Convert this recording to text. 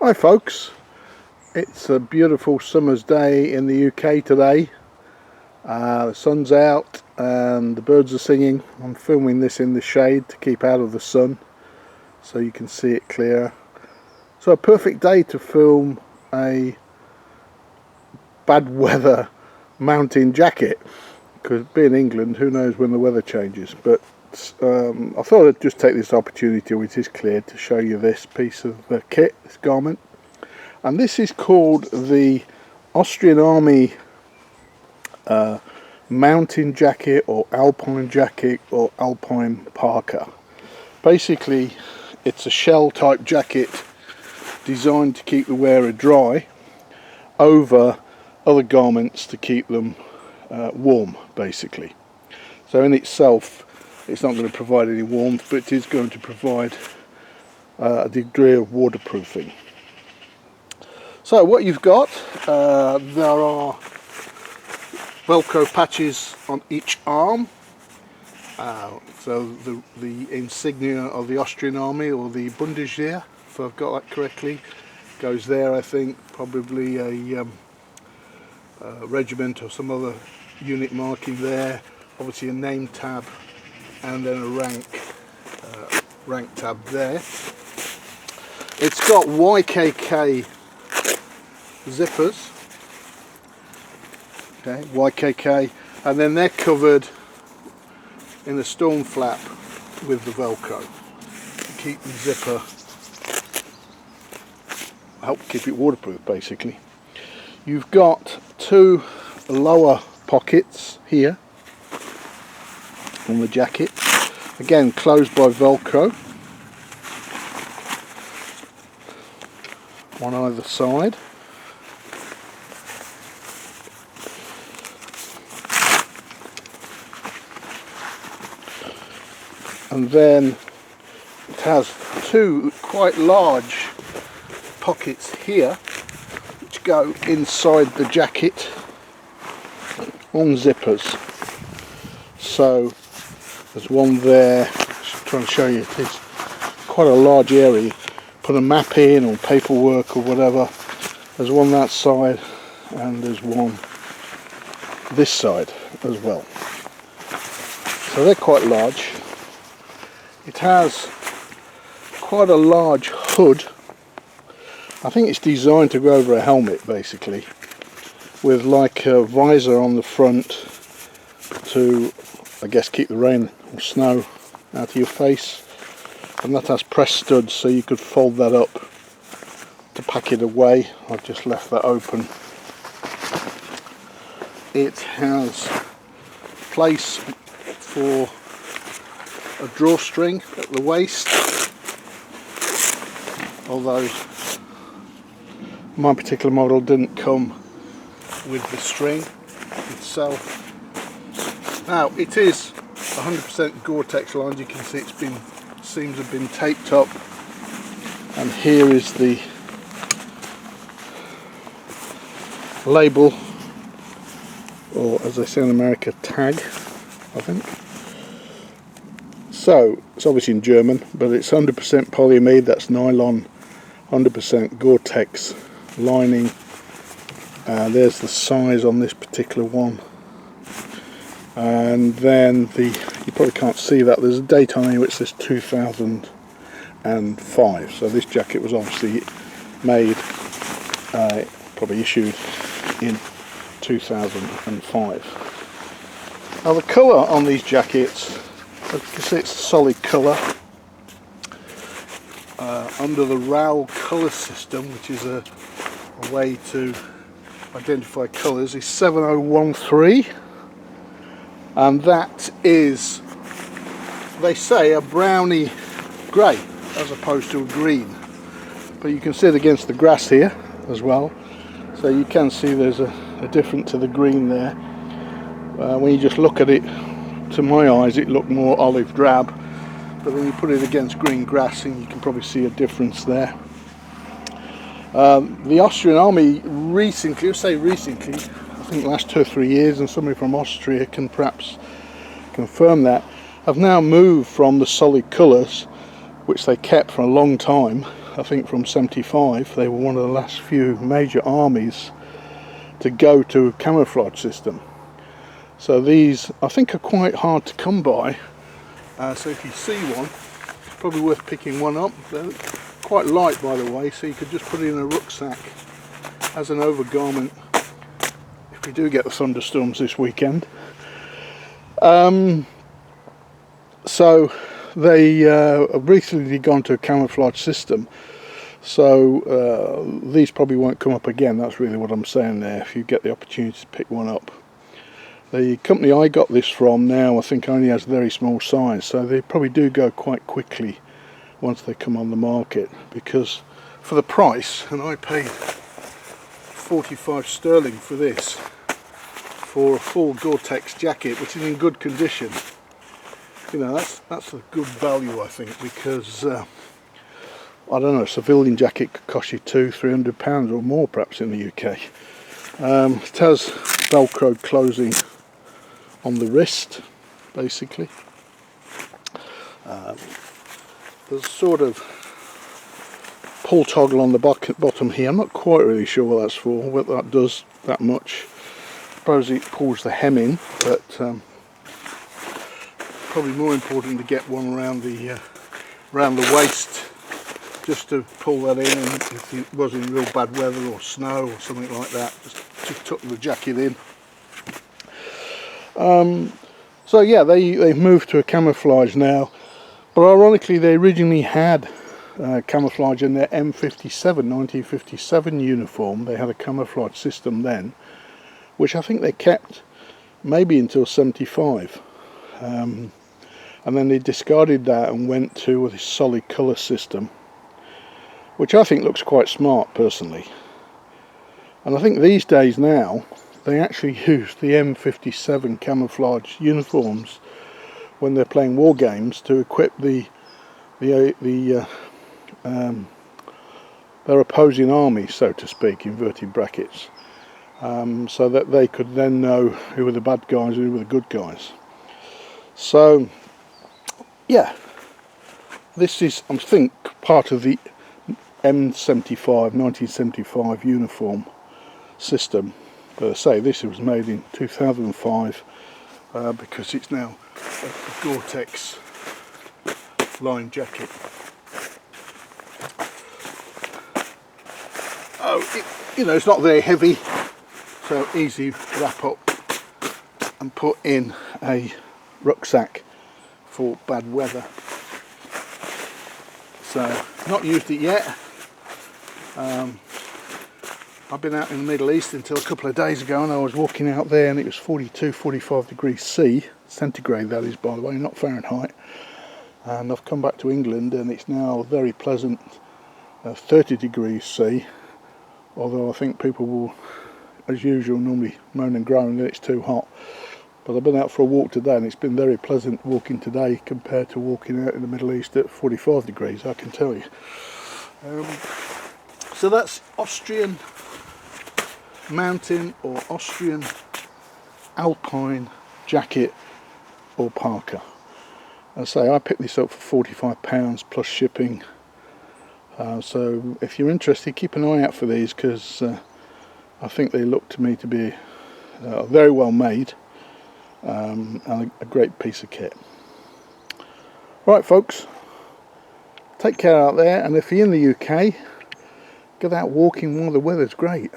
Hi folks, it's a beautiful summer's day in the UK today. The sun's out and the birds are singing. I'm filming this in the shade to keep out of the sun so you can see it clearer. So a perfect day to film a bad weather mountain jacket, because being England, who knows when the weather changes. But I thought I'd just take this opportunity when it is cleared to show you this piece of kit, this garment. And this is called the Austrian Army mountain jacket, or Alpine jacket, or Alpine parka. Basically it's a shell type jacket designed to keep the wearer dry over other garments to keep them warm, basically. So in itself it's not going to provide any warmth, but it is going to provide a degree of waterproofing. So what you've got, there are Velcro patches on each arm. So the insignia of the Austrian Army, or the Bundeswehr, if I've got that correctly, goes there. I think probably a regiment or some other unit marking there. Obviously a name tab, and then a rank tab there. It's got YKK zippers, okay, YKK, and then they're covered in a storm flap with the Velcro to keep the zipper, help keep it waterproof basically. You've got two lower pockets here on the jacket, again closed by Velcro, on either side. And then it has two quite large pockets here which go inside the jacket on zippers. So there's one there, just trying to show you, it's quite a large area. Put a map in or paperwork or whatever. There's one that side and there's one this side as well. So they're quite large. It has quite a large hood. I think it's designed to go over a helmet basically, with like a visor on the front to, I guess, keep the rain or snow out of your face. And that has press studs, so you could fold that up to pack it away. I've just left that open. It has place for a drawstring at the waist, although my particular model didn't come with the string itself. Now it is 100% Gore-Tex lined. You can see it's been, seams have been taped up, and here is the label, or as they say in America, tag, I think. So it's obviously in German, but it's 100% polyamide, that's nylon, 100% Gore-Tex lining. There's the size on this particular one, and then you probably can't see that, there's a date on here which says 2005. So this jacket was obviously made, probably issued in 2005. Now the colour on these jackets, as you can see, it's a solid colour. Under the RAL colour system, which is a way to identify colours, is 7013, and that is, they say, a browny grey as opposed to a green. But you can see it against the grass here as well, so you can see there's a difference to the green there. When you just look at it, to my eyes it looked more olive drab, but then you put it against green grass and you can probably see a difference there. The Austrian Army recently, I think the last 2 or 3 years, and somebody from Austria can perhaps confirm that, have now moved from the solid colours, which they kept for a long time, I think from 75. They were one of the last few major armies to go to a camouflage system. So these, I think, are quite hard to come by. So if you see one, it's probably worth picking one up. They're quite light, by the way, so you could just put it in a rucksack as an overgarment if we do get the thunderstorms this weekend. So they have recently gone to a camouflage system, so these probably won't come up again. That's really what I'm saying there, if you get the opportunity to pick one up. The company I got this from now, I think, only has very small size, so they probably do go quite quickly once they come on the market, because for the price, and I paid 45 sterling for this, for a full Gore-Tex jacket, which is in good condition. You know, that's a good value, I think, because I don't know, a civilian jacket could cost you £200-300 or more perhaps in the UK. It has Velcro closing on the wrist, basically. There's a sort of pull toggle on the bottom here. I'm not quite really sure what that's for, whether that does that much. I suppose it pulls the hem in, but probably more important to get one around the waist, just to pull that in, and if it was in real bad weather or snow or something like that, just to tuck the jacket in. So yeah, they've moved to a camouflage now, but ironically they originally had camouflage in their M57 1957 uniform. They had a camouflage system then, which I think they kept maybe until 75, and then they discarded that and went to this solid colour system, which I think looks quite smart personally. And I think these days now they actually use the M57 camouflage uniforms when they're playing war games to equip their opposing army, so to speak, inverted brackets, so that they could then know who were the bad guys and who were the good guys. So yeah, this is, I think, part of the M75 1975 uniform system. But I say this was made in 2005 because it's now a Gore-Tex line jacket. Oh, you know, it's not very heavy, so easy to wrap up and put in a rucksack for bad weather. So, not used it yet. I've been out in the Middle East until a couple of days ago, and I was walking out there and it was 42-45 degrees C, centigrade that is, by the way, not Fahrenheit. And I've come back to England and it's now very pleasant 30 degrees C, although I think people will, as usual, normally moan and groan that it's too hot. But I've been out for a walk today and it's been very pleasant walking today compared to walking out in the Middle East at 45 degrees, I can tell you. So that's Austrian mountain or Austrian Alpine jacket or parka. I say I picked this up for £45 plus shipping. So if you're interested, keep an eye out for these, because I think they look to me to be very well made and a great piece of kit. Right folks, take care out there, and if you're in the UK, get out walking while the weather's great.